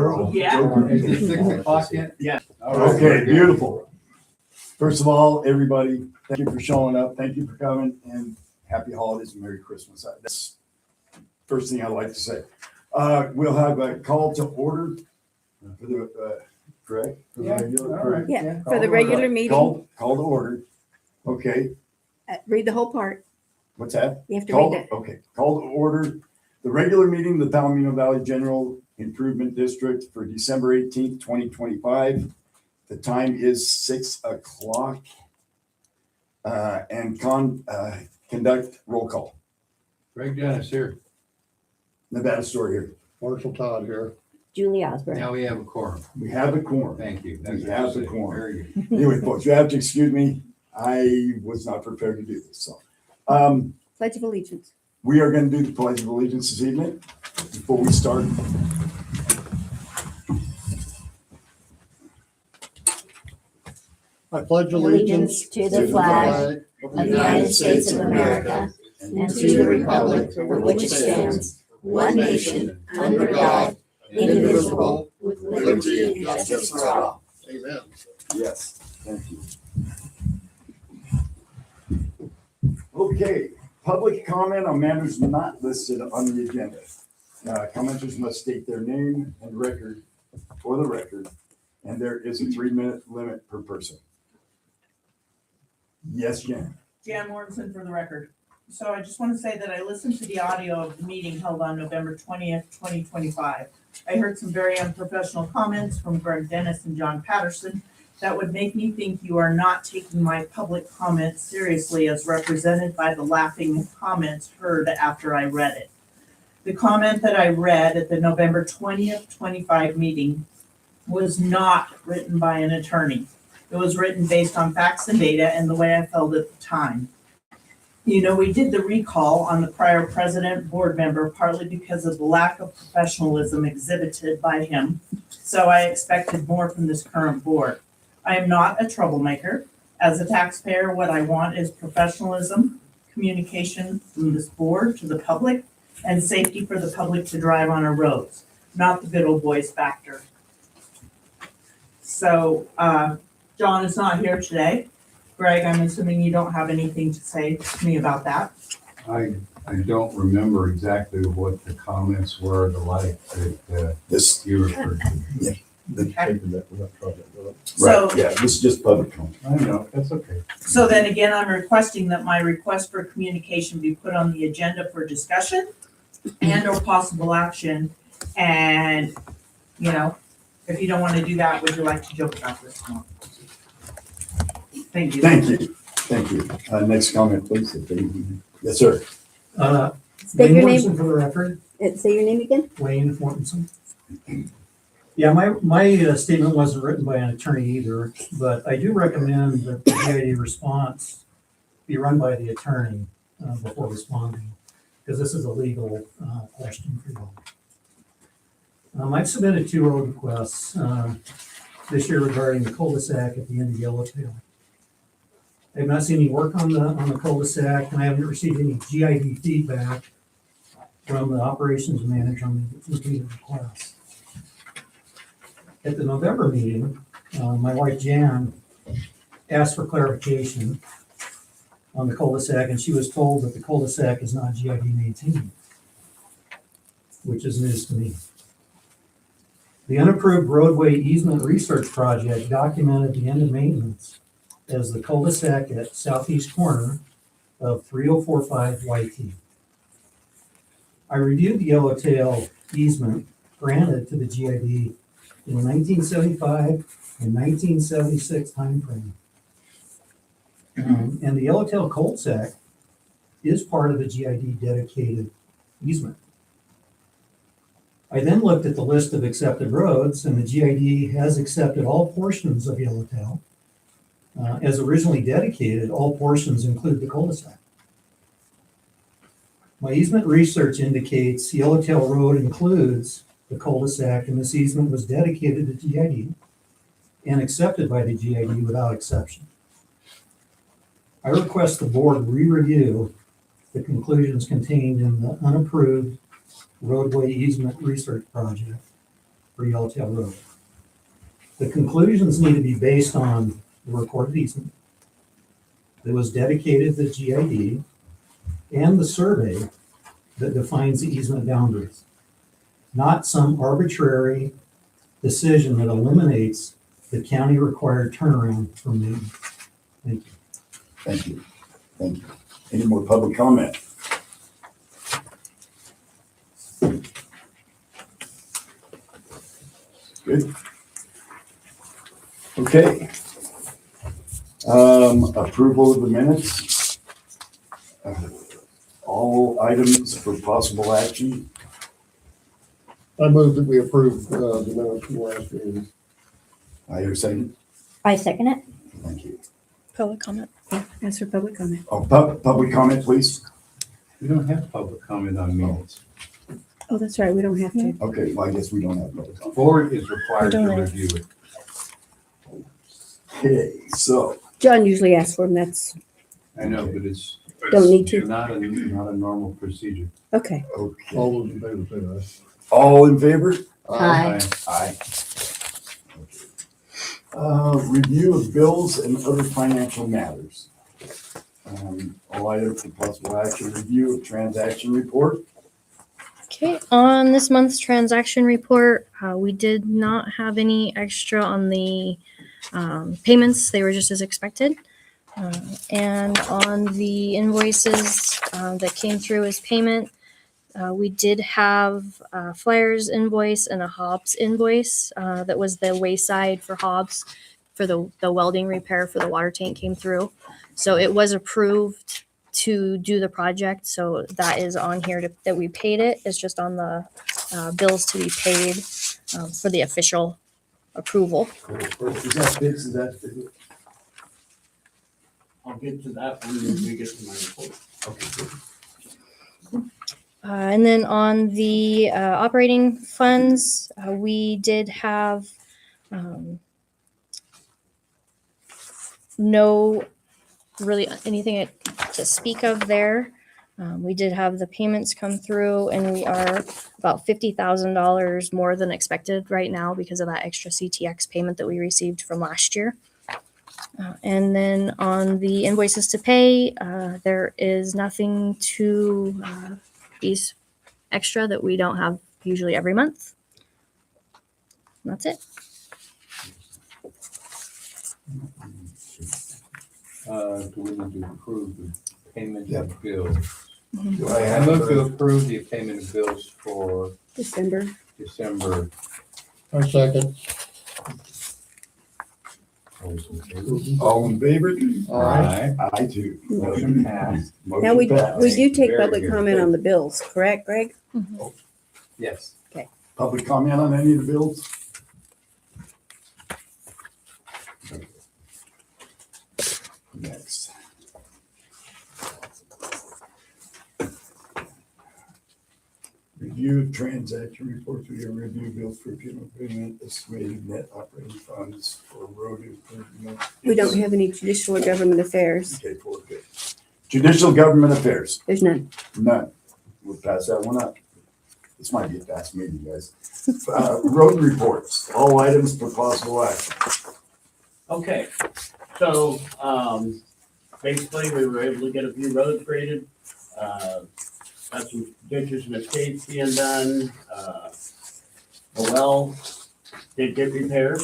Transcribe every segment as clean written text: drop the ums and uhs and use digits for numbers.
tomorrow. Yeah. Is it 6 o'clock yet? Yeah. Okay, beautiful. First of all, everybody, thank you for showing up. Thank you for coming, and happy holidays and Merry Christmas. That's the first thing I'd like to say. We'll have a call to order for the, correct? For the Yeah, regular- all right. Yeah, Yeah. for the regular meeting, Call to order. Okay, read the whole part. what's that? You have to Call, read it. okay, call to order the regular meeting of the Palomino Valley General Improvement District for December 18th, 2025. The time is 6 o'clock. And conduct roll call. Greg Dennis here. Nevada Store here. Marshall Todd here. Julie Osborne. Now we have a quorum. We have a quorum. Thank you. We have the quorum. Very good. Anyway, folks, you have to excuse me. I was not prepared to do this, so. Pledge of Allegiance. We are going to do the Pledge of Allegiance this evening. Before we start, I pledge allegiance to the flag of the United States of America and to the republic for which it stands, one nation, under God, indivisible, with liberty and justice for all. Amen. yes, thank you. Okay, public comment on matters not listed on the agenda. Commenters must state their name and record for the record, and there is a 3-minute limit per person. Yes, Jan. Jan Morrison for the record. So I just want to say that I listened to the audio of the meeting held on November 20th, 2025. I heard some very unprofessional comments from Greg Dennis and John Patterson that would make me think you are not taking my public comments seriously as represented by the laughing comments heard after I read it. The comment that I read at the November 20th, 25 meeting was not written by an attorney. It was written based on facts and data and the way I felt at the time. You know, we did the recall on the prior president board member partly because of the lack of professionalism exhibited by him. So I expected more from this current board. I am not a troublemaker. As a taxpayer, what I want is professionalism, communication from this board to the public, and safety for the public to drive on our roads, not the good old boys factor. So, John is not here today. Greg, I'm assuming you don't have anything to say to me about that. I don't remember exactly what the comments were, the like that This, you referred to. So, right, yeah, this is just public comment. I know, that's okay. so then again, I'm requesting that my request for communication be put on the agenda for discussion and or possible action. And, you know, if you don't want to do that, would you like to joke about this more? Thank you. Thank you, thank you. Next comment, please. Yes, sir. State Wayne your Mortensen name, for the record, say your name again. Wayne Mortensen. Yeah, my statement wasn't written by an attorney either, but I do recommend that the GID response be run by the attorney before responding, because this is a legal question for you all. I've submitted 2 road requests this year regarding the cul-de-sac at the end of Yellowtail. I've not seen any work on the cul-de-sac, and I haven't received any GID feedback from the operations manager on the completed request. At the November meeting, my wife Jan asked for clarification on the cul-de-sac, and she was told that the cul-de-sac is not GID maintained, which is news to me. The unapproved roadway easement research project documented the end of maintenance as the cul-de-sac at southeast corner of 3045 YT. I reviewed the Yellowtail easement granted to the GID in the 1975 and 1976 timeframe. And the Yellowtail cul-de-sac is part of the GID dedicated easement. I then looked at the list of accepted roads, and the GID has accepted all portions of Yellowtail. As originally dedicated, all portions include the cul-de-sac. My easement research indicates Yellowtail Road includes the cul-de-sac, and this easement was dedicated to GID and accepted by the GID without exception. I request the board re-review the conclusions contained in the unapproved roadway easement research project for Yellowtail Road. The conclusions need to be based on the recorded easement that was dedicated to GID and the survey that defines the easement boundaries, not some arbitrary decision that eliminates the county required turnaround from Newton. Thank you. Thank you. Thank you. Any more public comment? Good. Okay. Approval of the minutes. All items for possible action. I move that we approve the minutes from last meeting. I hear a second. I second it. Thank you. Public comment. Yeah, ask for public comment. Oh, public comment, please. We don't have public comment on minutes. Oh, that's right, we don't have to. Okay, well, I guess we don't have public comment. Board is required to We don't. review it. Okay, so, John usually asks for them, that's, I know, but it's don't need to. not a normal procedure. Okay. okay. All those in favor say All in favor? Aye. Aye. Review of bills and other financial matters. All items for possible action, review of transaction report. Okay, on this month's transaction report, we did not have any extra on the payments. They were just as expected. And on the invoices that came through as payment, we did have a Flyers invoice and a Hobbs invoice. That was the Wayside for Hobbs for the welding repair for the water tank came through. So it was approved to do the project. So that is on here that we paid it. It's just on the bills to be paid for the official approval. Is that fixed? Is that? I'll get to that when we get to my report. Okay, good. And then on the operating funds, we did have no really anything to speak of there. We did have the payments come through, and we are about $50,000 more than expected right now because of that extra CTX payment that we received from last year. And then on the invoices to pay, there is nothing to these extra that we don't have usually every month. And that's it. Do we need to approve the payment Yep. of bills? Do I I have move to approve the payment of bills for December. December. I second. All in favor? Aye. Aye too. Motion passed. Now, we Motion do take Very public good. comment on the bills, correct, Greg? Yes. passed. Public comment on any of the bills? Next. Review of transaction reports. We have review bills for funeral payment, estimated net operating funds for road improvement. We don't have any judicial or government affairs. Okay, good. Judicial government affairs, There's none. none. We'll pass that one up. This might be a fast meeting, guys. Road reports, all items for possible action. Okay, so, basically, we were able to get a few roads graded. Got some ditches and escapes being done. The well did get repaired.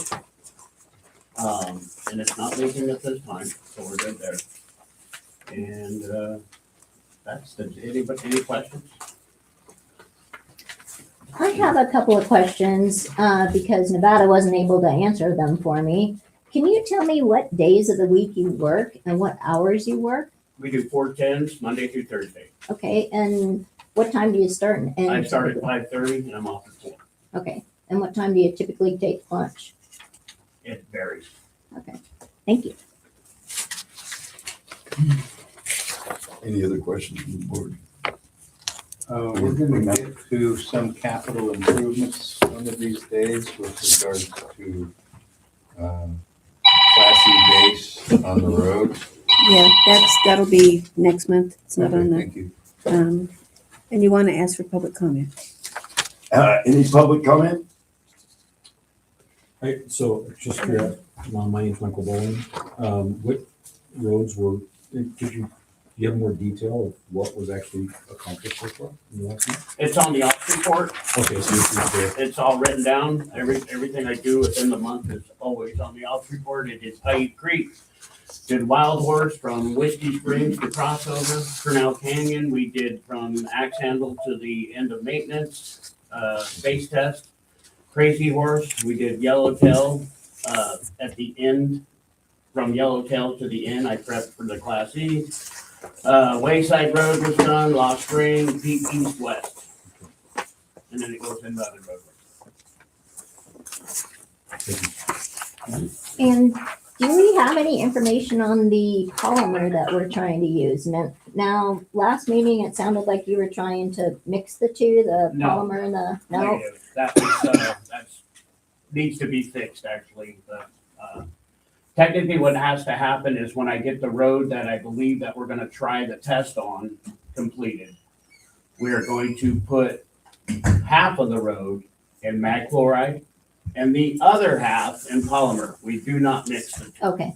And it's not leaking at this time, so we're good there. And, that's the, any questions? I have a couple of questions, because Nevada wasn't able to answer them for me. Can you tell me what days of the week you work and what hours you work? We do 4/10s, Monday through Thursday. Okay, and what time do you start and end? I start at 5:30 and I'm off at 4. Okay, and what time do you typically take lunch? It varies. Okay, thank you. Any other questions from the board? We're gonna get to some capital improvements one of these days with regards to classy base on the road. Yeah, that'll be next month. It's not Okay, on the, thank you. and you want to ask for public comment. Any public comment? Hey, so just curious, my name's Michael Bowling. What roads were, do you have more detail of what was actually accomplished so far in the last month? It's on the ops report. Okay, so this is It's all written down. Everything I do within the month is always on the ops report. It is Paiute Creek. Did Wild Horse from Whiskey Springs to Crossover, Cornell Canyon. We did from Axe Handle to the end of maintenance, base test. Crazy Horse, we did Yellowtail, at the end, from Yellowtail to the end. I prepped for the Class E. Wayside Road was done, Lost Spring, Peak East West. And then it goes into other roadways. And do we have any information on the polymer that we're trying to use? Now, last meeting, it sounded like you were trying to mix the two, the No. polymer and the, no? Negative. That's needs to be fixed, actually, but, technically what has to happen is when I get the road that I believe that we're gonna try the test on completed, we are going to put half of the road in mag chloride and the other half in polymer. We do not mix the two. Okay.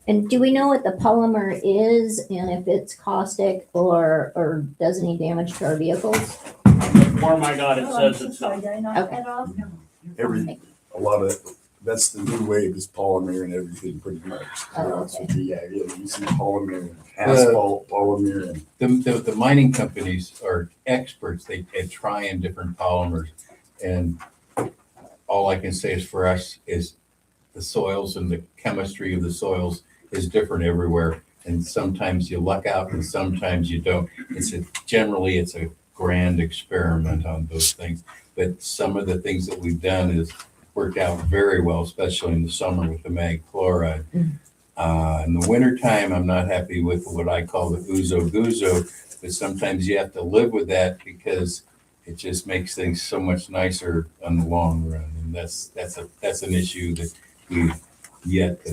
And do we know what the polymer is and if it's caustic or does any damage to our vehicles? The form I got, it says it's not. Okay. A lot of, that's the new wave is polymer and everything pretty much. Oh, So, okay. yeah, you see polymer, and asphalt, polymer, and The mining companies are experts, they try in different polymers. And all I can say is for us is the soils and the chemistry of the soils is different everywhere. And sometimes you luck out and sometimes you don't. Generally it's a grand experiment on those things. But some of the things that we've done is worked out very well, especially in the summer with the mag chloride. In the wintertime, I'm not happy with what I call the ouzo guzo, but sometimes you have to live with that because it just makes things so much nicer on the long run. And that's an issue that we've yet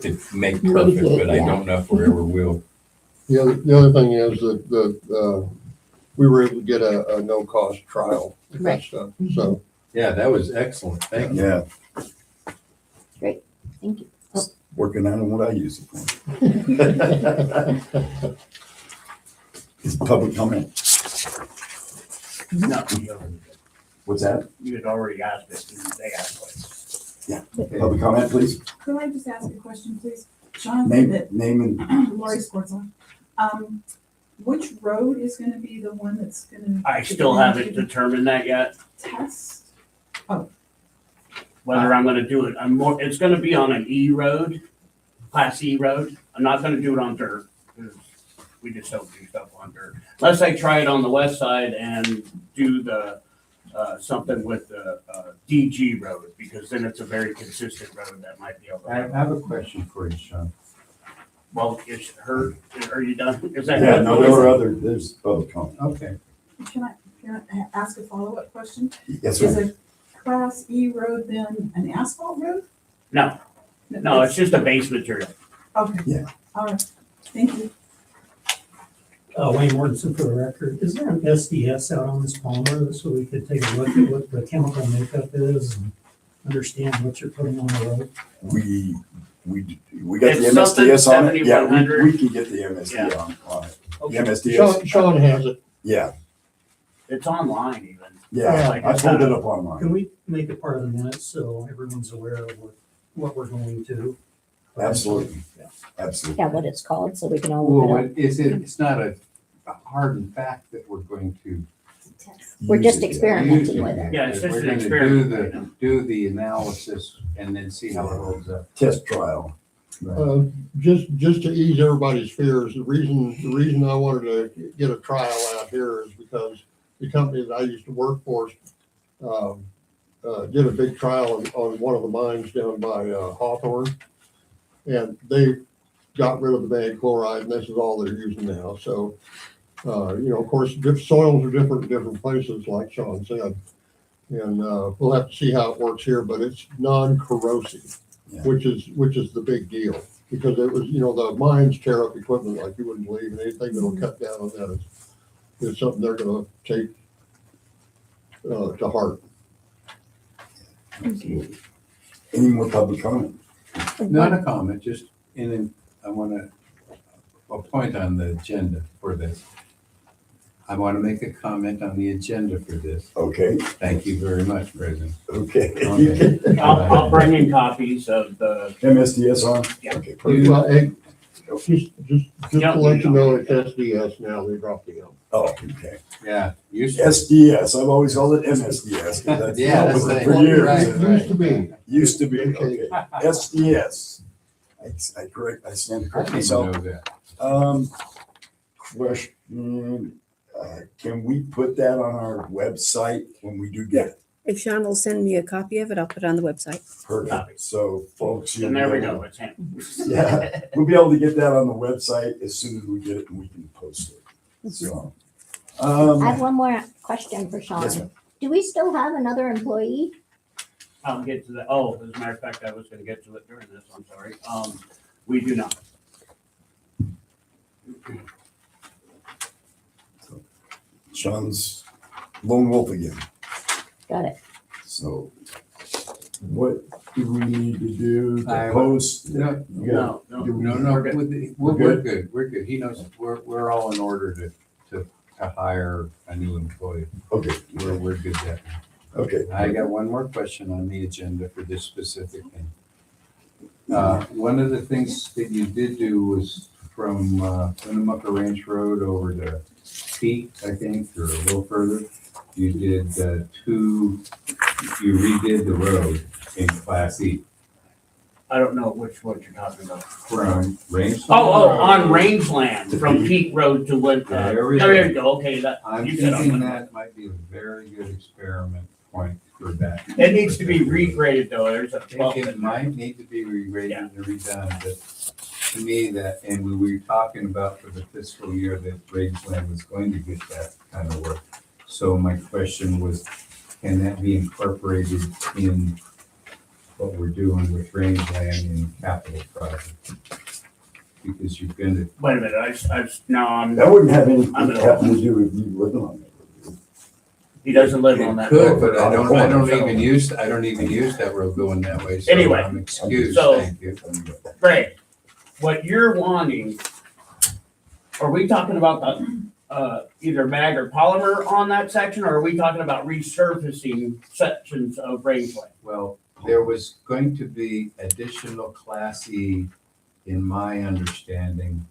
to make perfect, but I don't know if we ever will. The other thing is that we were able to get a no-cost trial with that Right. stuff, so. Yeah, that was excellent. Thank you. yeah, Thank you. working on what I use it for. Is public comment? No, you already did. What's that? You had already asked it, and they asked it. Public comment, please? Could I just ask a question, please? Sean, Name, that name and, Lori Scorza. Which road is gonna be the one that's gonna? I still haven't determined that yet, Test? whether I'm gonna do it. It's gonna be on an E road, Class E road. I'm not gonna do it on dirt, because we just don't do stuff on dirt. Unless I try it on the west side and do the, something with the, DG road, because then it's a very consistent road that might be able I to. have a question for you, Sean. Well, is her, are you done? Is that? yeah, no, there were other, there's public comment. Okay. Can I ask a follow-up question? Yes, Is ma'am. a Class E road then an asphalt road? No, no, it's just a base material. Okay. Yeah. All right, thank you. Wayne Mortensen for the record. Is there an SDS out on this polymer so we could take a look at what the chemical makeup is and understand what you're putting on the road? We got the It's something MSDS on it. Yeah, 7100. we can get the MSD Yeah. on it. The Okay. MSDS, Sean has it. yeah, It's online even. yeah, Like I it's pulled not- it up online. Can we make it part of the minutes so everyone's aware of what we're going to? Absolutely. Yeah. Absolutely. Yeah, what it's called, so we can all look Well, it up. it's not a hard and fact that we're going to. We're Use just it, yeah. experimenting with it. Yeah, it's just We're an gonna experiment. do the analysis and then see how it holds up. Test trial. Just to ease everybody's fears, the reason I wanted to get a trial out here is because the company that I used to work for did a big trial on one of the mines down by Hawthorne. And they got rid of the mag chloride and this is all they're using now. So, of course, soils are different in different places, like Sean said. And we'll have to see how it works here, but it's non-corrosive, Yeah. which is the big deal. Because it was, the mines tear up equipment like you wouldn't believe, and anything that'll cut down on that is something they're gonna take to heart. Any more public comment? Not a comment, just, and then I want to, a point on the agenda for this. I want to make a comment on the agenda for this. Okay, Thank you very much, President. okay. Okay. I'll bring in copies of the, MSDS on? Yeah. Okay, perfect. Well, hey, just Yeah. to let you know, it's SDS now, they dropped the L. Oh, okay. Yeah, you should. SDS, I've always called it MSDS. 'cause that's- Yeah, that was that's it for right. years. Right. It used to be. Used to be, okay. SDS. I correct, I stand to I correct didn't even myself. know that. Question, can we put that on our website when we do get it? If Sean will send me a copy of it, I'll put it on the website. Perfect, so folks. you'll and there be we able go, it's him. to- Yeah, we'll be able to get that on the website as soon as we get it and we can post it, so. I have one more question for Yes, Sean. ma'am. Do we still have another employee? I'll get to that. Oh, as a matter of fact, I was gonna get to it during this, I'm sorry. We do not. Sean's lone wolf again. Got it. So what do we need to do to I- post? No, You got- No, do we- no, We're good. we're good, we're good. He knows, we're all in order to hire a new employee. Okay, We're good there. okay. I got one more question on the agenda for this specific thing. One of the things that you did do was from Winnemucca Ranch Road over to Peak, I think, or a little further. You did you redid the road in Class E I don't know what you're talking about. from Range. On rangeland, from Peak Road to Wood. There we There go. you go, okay, that. I'm you said on thinking Wood. that might be a very good experiment point for that. It needs to be regraded though, there's a I think 12 it might need to be re-rated Yeah. and redone, but to me that, and we were talking about for the fiscal year that Rangeland was going to get that kind of work. So my question was, can that be incorporated in what we're doing with Rangeland in capital project? Because you're gonna, Wait a minute, no, That wouldn't have anything I'm gonna- having to do with you living on it. he doesn't live on that could, road. but I don't even use that road going that way, so Anyway, I'm excused, so- thank you. Right, what you're wanting, are we talking about the, either mag or polymer on that section, or are we talking about resurfacing sections of rangeland? Well, there was going to be additional Class E, in my understanding,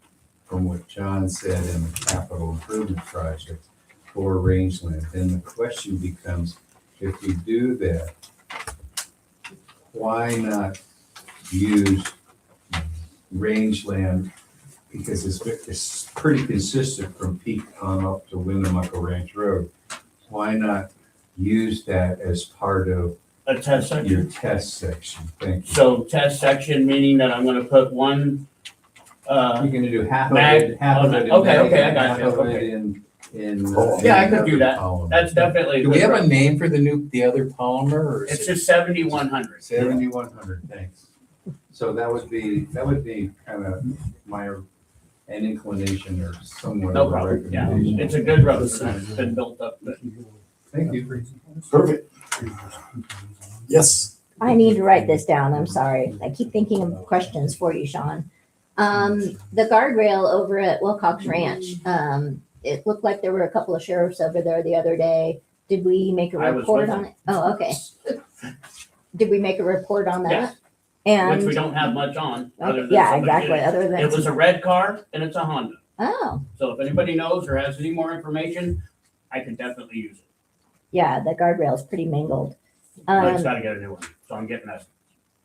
from what John said in the capital improvement project for rangeland. Then the question becomes, if you do that, why not use rangeland? Because it's pretty consistent from Peak on up to Winnemucca Ranch Road. Why not use that as part of A test section? your test section? Thank you. So test section, meaning that I'm gonna put one, You're gonna do half of Mag- it, half of it in okay, mag okay, I and got half you, of it okay. in. Yeah, I could do that. polymer. that's definitely. a Do we good have a road. name for the other polymer or It's is it just 7100. 7100? Thanks. So that would be kind of an inclination or somewhat No of a problem, yeah, recommendation. it's a good road, it's been built up, but Thank you. Perfect. Yes, I need to write this down. I'm sorry. I keep thinking of questions for you, Sean. The guardrail over at Wilcox Ranch, it looked like there were a couple of sheriffs over there the other day. Did we make a I was report with on it? Oh, okay. Did we make a report on that? Yes. which we And, don't have much on. other than yeah, somebody exactly, did. other than. It was a red car and it's a Honda. Oh, So if anybody knows or has any more information, I could definitely use it. yeah, the guardrail's pretty mangled. I just gotta get a new one, so I'm getting that.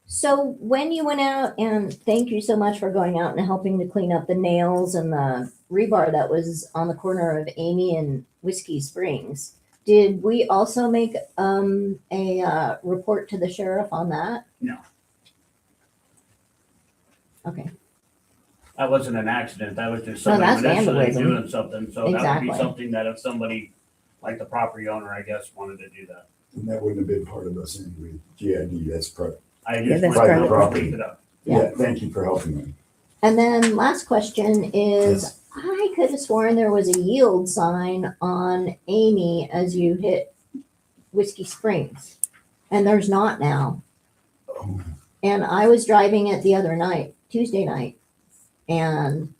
So when you went out, and thank you so much for going out and helping to clean up the nails and the rebar that was on the corner of Amy and Whiskey Springs, did we also make a report to the sheriff on that? No. Okay, That wasn't an accident, that was just No, somebody that's initially vandalism. doing something, so that would Exactly. be something that if somebody, like the property owner, I guess, wanted to do that. and that wouldn't have been part of us anyway. GID, that's private. I Yeah, just that's wanted private to property. pick it up. Yeah. Yeah, thank you for helping me. and then last question is, Yes. I could have sworn there was a yield sign on Amy as you hit Whiskey Springs. and there's not now. And I was driving it the other night, Tuesday night, and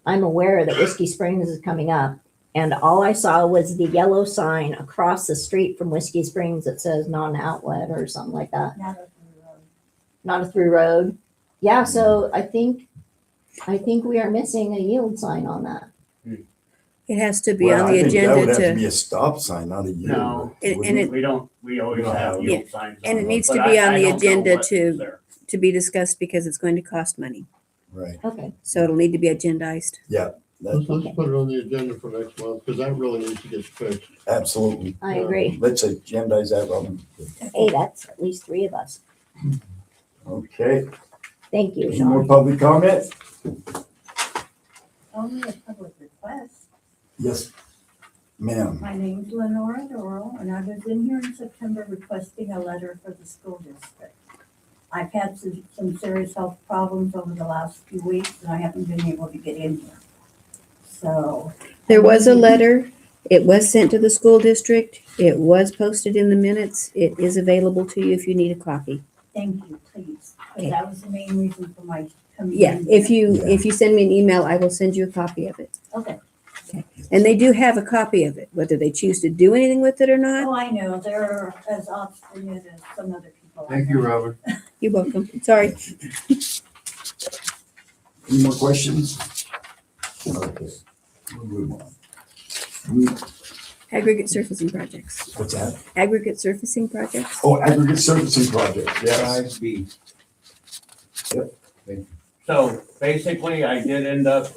I'm aware that Whiskey Springs is coming up. And all I saw was the yellow sign across the street from Whiskey Springs that says non-outlet or something like that. Not a through road. Yeah, so I think we are missing a yield sign on that. It has to be Well, on I the think that would agenda have to be to, a stop sign, not a yield. No, and it, we don't, we always have yield signs. and it on needs them, to but be I on the don't know agenda what to- is there. to be discussed because it's going to cost money. Right. Okay, So it'll need to be agendized. Let's Okay. put it on the agenda for next month, because that really needs to get fixed. Absolutely. I agree. Let's agendize that, Robin. Hey, that's at least 3 of us. Okay. Thank you, Any more Sean. public comment? Only a public request. Yes, ma'am. My name's Lenora Doral, and I was in here in September requesting a letter for the school district. I've had some serious health problems over the last few weeks, and I haven't been able to get in here. So. There was a letter. It was sent to the school district. It was posted in the minutes. It is available to you if you need a copy. Thank you, please, because that was the main reason for my coming in. Yeah, if you send me an email, I will send you a copy of it. Okay. And they do have a copy of it, whether they choose to do anything with it or not. Oh, I know, they're as obstinate as some other people. I Thank you, know. Robert. You're welcome. Sorry. Any more questions? Okay. We'll move on. Aggregate surfacing projects. What's that? Aggregate surfacing projects. Oh, aggregate servicing project, yes. 5B. So basically, I did end up,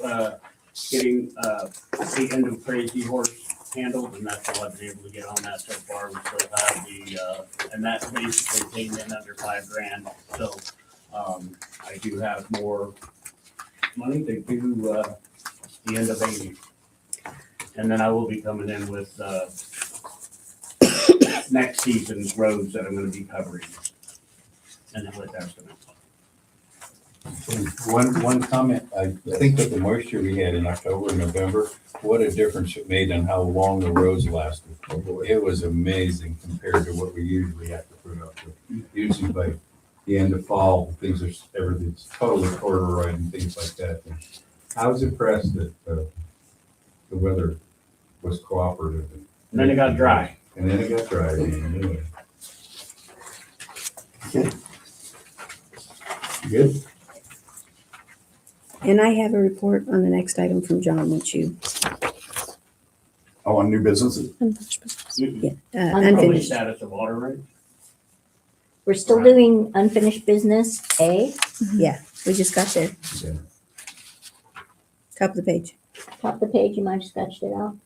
getting, the end of Crazy Horse handled, and that's all I've been able to get on that so far. We still have the, and that basically came in under $5,000. So, I do have more money to do, the end of 80. And then I will be coming in with, next season's roads that I'm gonna be covering. And then what that's gonna. One comment, I think with the moisture we had in October and November, what a difference it made on how long the roads lasted. It was amazing compared to what we usually have to put up with. Usually by the end of fall, everything's totally corduroy and things like that. And I was impressed that the weather was cooperative. And then it got dry. And then it got dry again, anyway. Okay. Good? And I have a report on the next item from John, which you, Oh, on new businesses? unfinished business. Yeah, Probably unfinished. status of water rights. We're still doing unfinished business A, Yeah, we just got there. Yeah. Top of the page. top of the page, you might have sketched it out.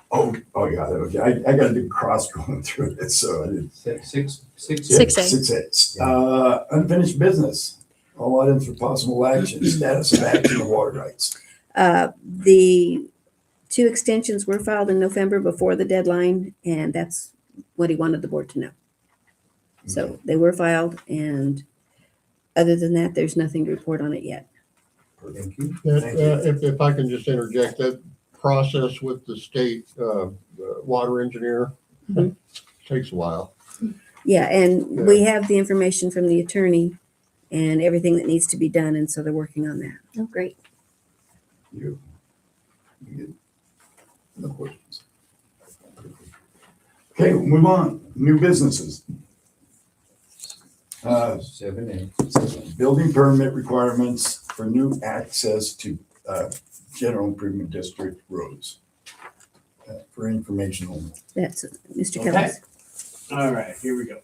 Oh, got it, okay. I got a big cross going through it, so I didn't. Six. 6A. 6A. Unfinished business. All items for possible action, status of action of water rights. The 2 extensions were filed in November before the deadline, and that's what he wanted the board to know. So they were filed, and other than that, there's nothing to report on it yet. Thank you. If I can just interject, that process with the state water engineer Mhm. takes a while. Yeah, and we have the information from the attorney and everything that needs to be done, and so they're working on that. Oh, great. You good? No questions. Okay, we'll move on. New businesses. 7A. Building permit requirements for new access to general improvement district roads. For information only. That's Mr. Okay. Kelly's. All right, here we go.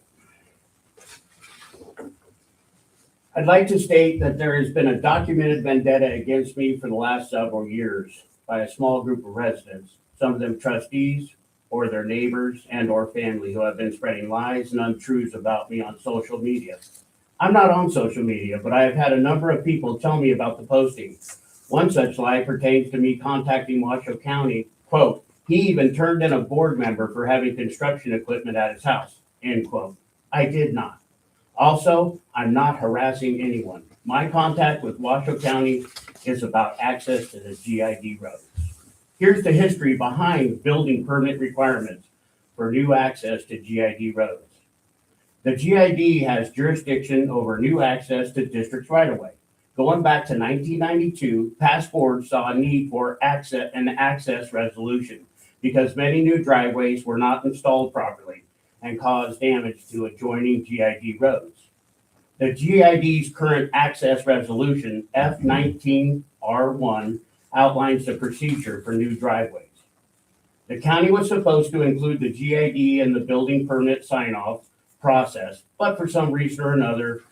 I'd like to state that there has been a documented vendetta against me for the last several years by a small group of residents, some of them trustees or their neighbors and or family who have been spreading lies and untruths about me on social media. I'm not on social media, but I have had a number of people tell me about the posting. One such lie pertains to me contacting Washoe County, quote, "He even turned in a board member for having construction equipment at his house," end quote. I did not. Also, I'm not harassing anyone. My contact with Washoe County is about access to the GID roads. Here's the history behind building permit requirements for new access to GID roads. The GID has jurisdiction over new access to districts right of way. Going back to 1992, past boards saw a need for an access resolution because many new driveways were not installed properly and caused damage to adjoining GID roads. The GID's current access resolution, F19R1, outlines the procedure for new driveways. The county was supposed to include the GID in the building permit sign-off process, but for some reason or another,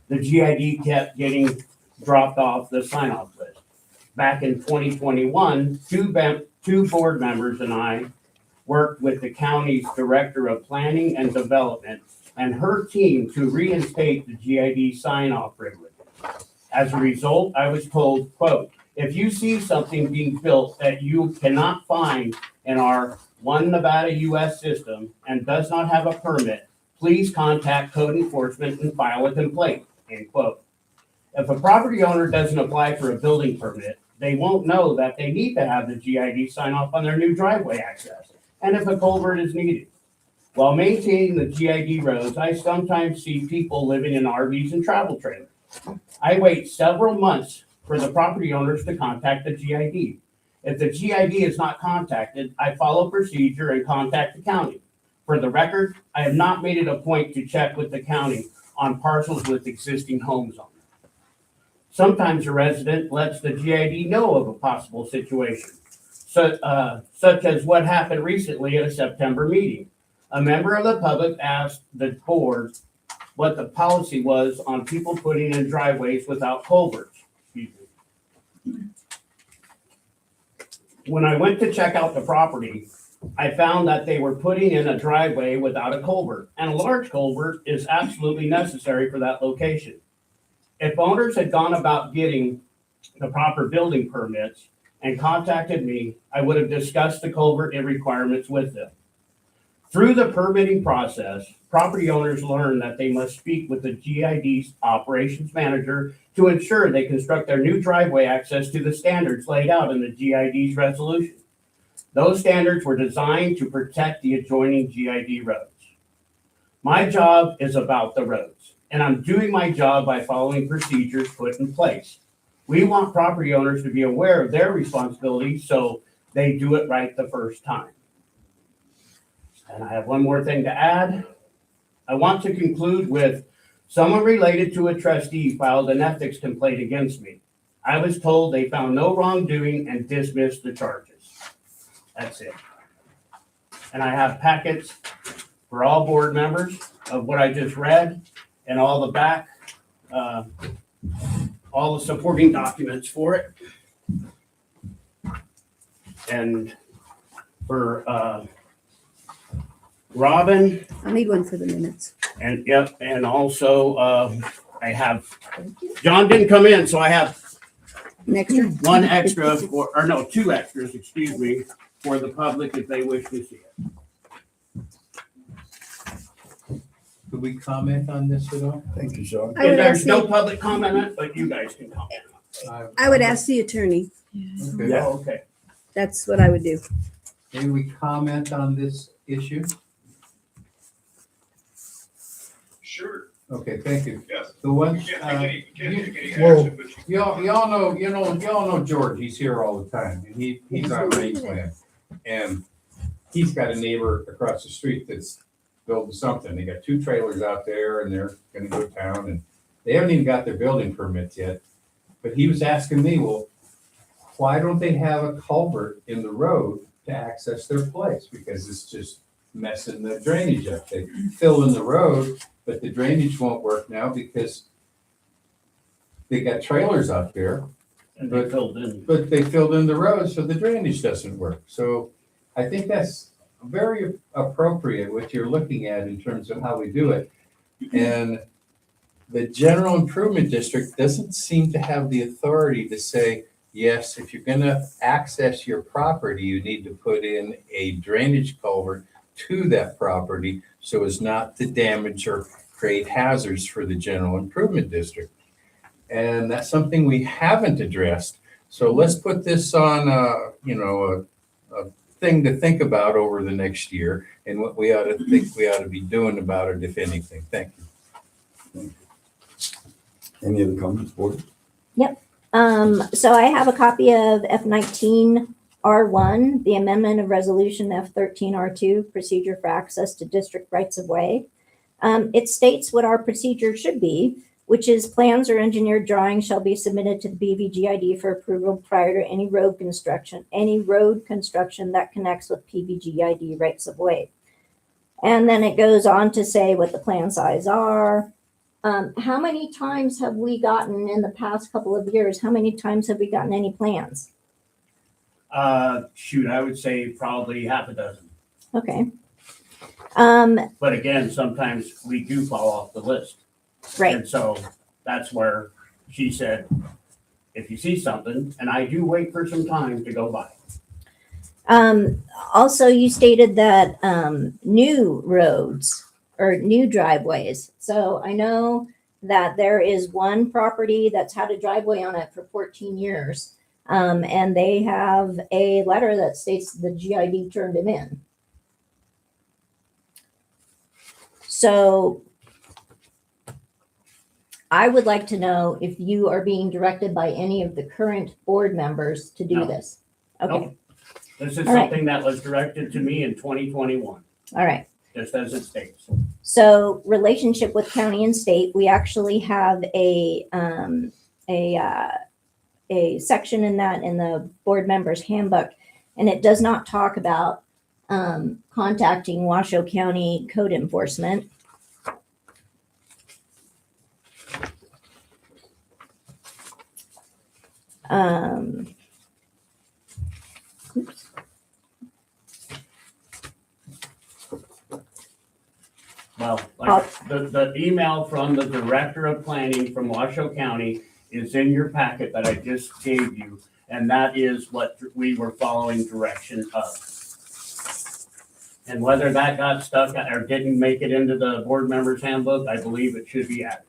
the GID kept getting dropped off the sign-off list. Back in 2021, two board members and I worked with the county's Director of Planning and Development and her team to reinstate the GID sign-off privilege. As a result, I was told, quote, if you see something being built that you cannot find in our One Nevada US system and does not have a permit, please contact code enforcement and file a complaint, end quote. If a property owner doesn't apply for a building permit, they won't know that they need to have the GID sign off on their new driveway access, and if a culvert is needed. While maintaining the GID roads, I sometimes see people living in RVs and travel trailers. I wait several months for the property owners to contact the GID. If the GID is not contacted, I follow procedure and contact the county. For the record, I have not made it a point to check with the county on parcels with existing homes on them. Sometimes a resident lets the GID know of a possible situation, such as what happened recently at a September meeting. A member of the public asked the board what the policy was on people putting in driveways without culverts. When I went to check out the property, I found that they were putting in a driveway without a culvert, and a large culvert is absolutely necessary for that location. If owners had gone about getting the proper building permits and contacted me, I would have discussed the culvert and requirements with them. Through the permitting process, property owners learn that they must speak with the GID's operations manager to ensure they construct their new driveway access to the standards laid out in the GID's resolution. Those standards were designed to protect the adjoining GID roads. My job is about the roads, and I'm doing my job by following procedures put in place. We want property owners to be aware of their responsibilities so they do it right the first time. And I have one more thing to add. I want to conclude with someone related to a trustee filed an ethics complaint against me. I was told they found no wrongdoing and dismissed the charges. That's it. And I have packets for all board members of what I just read and all the back, all the supporting documents for it. And for Robin, I'll need one for the minutes. and yep, and also I have, John didn't come in, so I have An extra? one extra for, or no, two extras, excuse me, for the public if they wish to see it. Could we comment on this at all? Thank you, Sean. I would There's ask no the, public comment, on it, but you guys can comment. I would ask the attorney. Okay. Yeah. Oh, okay. That's what I would do. May we comment on this issue? Sure, Okay, thank you. yes. The one, You can't take any Whoa. action, but you y'all know George, he's here all the time, and he's on Rangeland. And he's got a neighbor across the street that's building something. They got 2 trailers out there and they're gonna go to town, and they haven't even got their building permits yet. But he was asking me, well, why don't they have a culvert in the road to access their place? Because it's just messing the drainage up. They fill in the road, but the drainage won't work now because they got trailers out there, And they filled in. but they filled in the road, so the drainage doesn't work. So I think that's very appropriate what you're looking at in terms of how we do it. And the general improvement district doesn't seem to have the authority to say, yes, if you're gonna access your property, you need to put in a drainage culvert to that property so as not to damage or create hazards for the general improvement district. And that's something we haven't addressed. So let's put this on a thing to think about over the next year and what we ought to think we ought to be doing about it, if anything. Thank you. Any other comments, board? So I have a copy of F19R1, the amendment of resolution F13R2, procedure for access to district rights of way. It states what our procedure should be, which is plans or engineered drawings shall be submitted to the BVGID for approval prior to any road construction that connects with PVGID rights of way. And then it goes on to say what the plan size are. How many times have we gotten in the past couple of years? How many times have we gotten any plans? Shoot, I would say probably half a dozen. Okay. But again, sometimes we do fall off the list. Right. And so that's where she said, if you see something, and I do wait for some time to go by. Also, you stated that new roads or new driveways. So I know that there is one property that's had a driveway on it for 14 years. And they have a letter that states the GID turned him in. So I would like to know if you are being directed by any of the current board members to do No. this. Okay, Nope. This is All right. something that was directed to me in 2021, all right. just as it states. So relationship with county and state, we actually have a section in the board members handbook, and it does not talk about contacting Washoe County code enforcement. Oops. Well, like the email from the director of planning from Washoe County is in your packet that I just gave you, and that is what we were following direction of. And whether that got stuck or didn't make it into the board members handbook, I believe it should be added.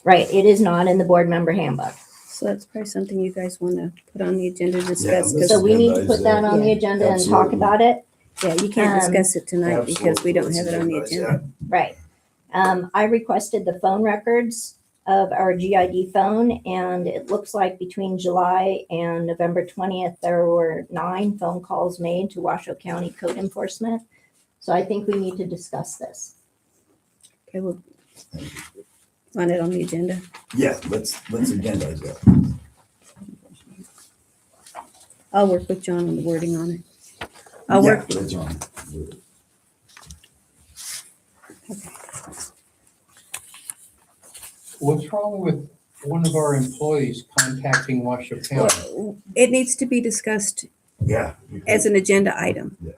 Right, it is not in the board member handbook. So that's probably something you guys want to put on the agenda to discuss. let's- 'Cause So we need to put that on the Yeah, agenda and talk absolutely. about it. yeah, you can't um, discuss it tonight because we don't have it on the agenda. Right. I requested the phone records of our GID phone, and it looks like between July and November 20th, there were 9 phone calls made to Washoe County code enforcement. So I think we need to discuss this. Okay, we'll find it on the agenda. Yeah, let's agendize that. I'll work with John on the wording on it. I'll Yeah, work, that's on. What's wrong with one of our employees contacting Washoe County? well, it needs to be discussed Yeah. as an agenda item. Yeah.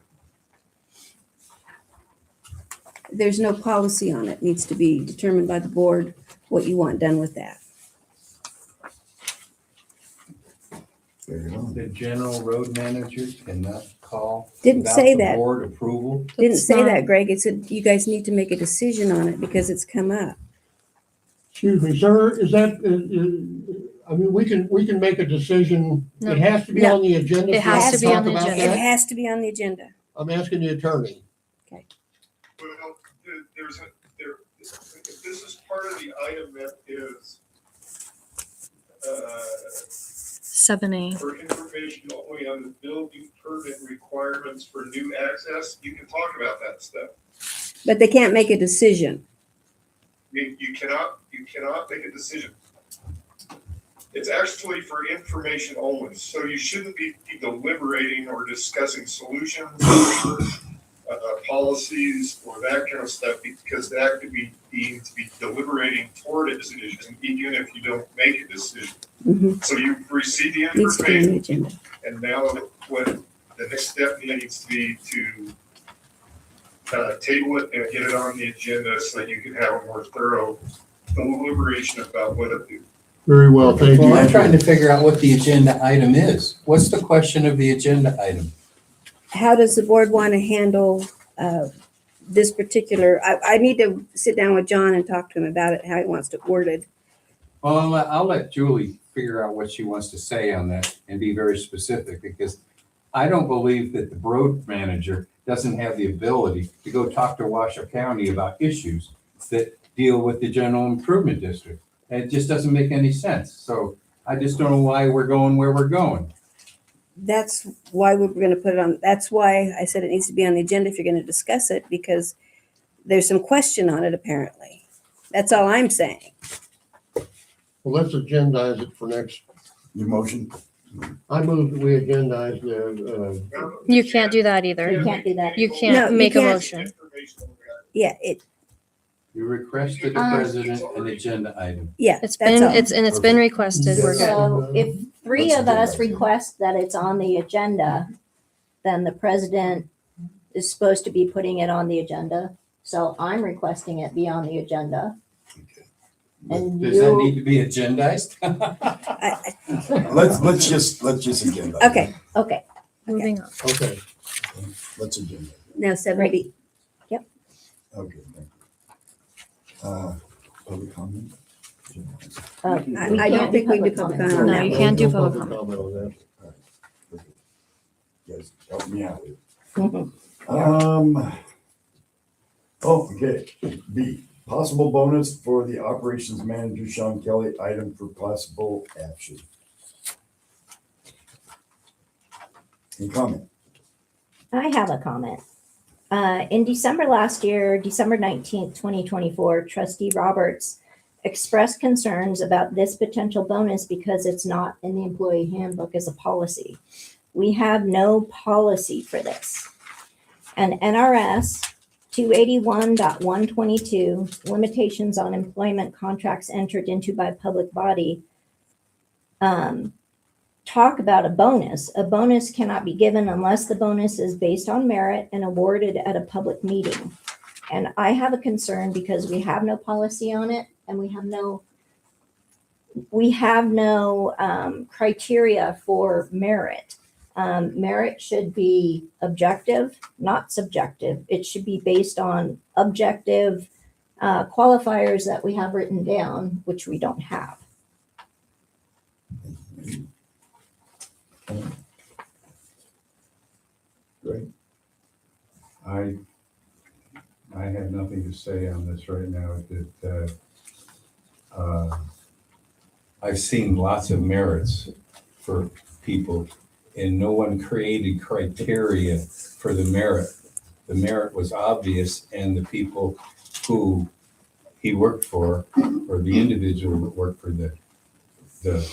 There's no policy on it. It needs to be determined by the board what you want done with that. There you go. The general road manager cannot call Didn't without say the that. board approval. Didn't It's say not- that, Greg. It said you guys need to make a decision on it because it's come up. Excuse me, sir, is that, I mean, we can make a decision. No. It has to be No. on the agenda. It for us has to be talk on the about agenda. It that? has to be on the agenda. I'm asking the attorney. Well, if this is part of the item that is, 7A. for information only on the building permit requirements for new access, you can talk about that stuff. But they can't make a decision. You cannot make a decision. It's actually for information only, so you shouldn't be deliberating or discussing solutions or policies or that kind of stuff, because that could be deemed to be deliberating toward a decision, even if you don't make a decision. Mhm. So you've received the Needs to be on the information, agenda. and now what the next step needs to be to table it and get it on the agenda so that you can have a more thorough deliberation about what to do. Very well, thank Well, I'm trying you. to figure out what the agenda item is. What's the question of the agenda item? How does the board want to handle this particular, I need to sit down with John and talk to him about it, how he wants to word it. Well, I'll let Julie figure out what she wants to say on that and be very specific, because I don't believe that the road manager doesn't have the ability to go talk to Washoe County about issues that deal with the general improvement district. And it just doesn't make any sense. So I just don't know why we're going where we're going. That's why we're going to put it on. That's why I said it needs to be on the agenda if you're going to discuss it, because there's some question on it apparently. That's all I'm saying. Well, let's agendize it for next, Your motion? I move that we agendize the, You can't do that You either. can't do that. You No, can't you make a can't. motion. Yeah, it, You requested the president an agenda item. yeah, It's that's been, all. it's been requested. We're good. So if three Let's of us agendize it. request that it's on the agenda, then the president is supposed to be putting it on the agenda. So I'm requesting it be on the agenda. And Does that you, need to be agendized? Let's just agenda. Okay, okay, Moving on. okay. Let's agenda. now 7B. Okay, thank you. Public comment? I don't think we do public comment on No, that you one. can't do No public comment. on that. Guys, help me out here. Mhm. Okay, B, possible bonus for the operations manager, Sean Kelly, item for possible action. Any comment? I have a comment. In December last year, December 19th, 2024, trustee Roberts expressed concerns about this potential bonus because it's not in the employee handbook as a policy. We have no policy for this. And NRS 281.122, limitations on employment contracts entered into by public body, talk about a bonus. A bonus cannot be given unless the bonus is based on merit and awarded at a public meeting. And I have a concern because we have no policy on it and we have no criteria for merit. Merit should be objective, not subjective. It should be based on objective qualifiers that we have written down, which we don't have. Great. I have nothing to say on this right now. I've seen lots of merits for people and no one created criteria for the merit. The merit was obvious and the people who he worked for, or the individual that worked for the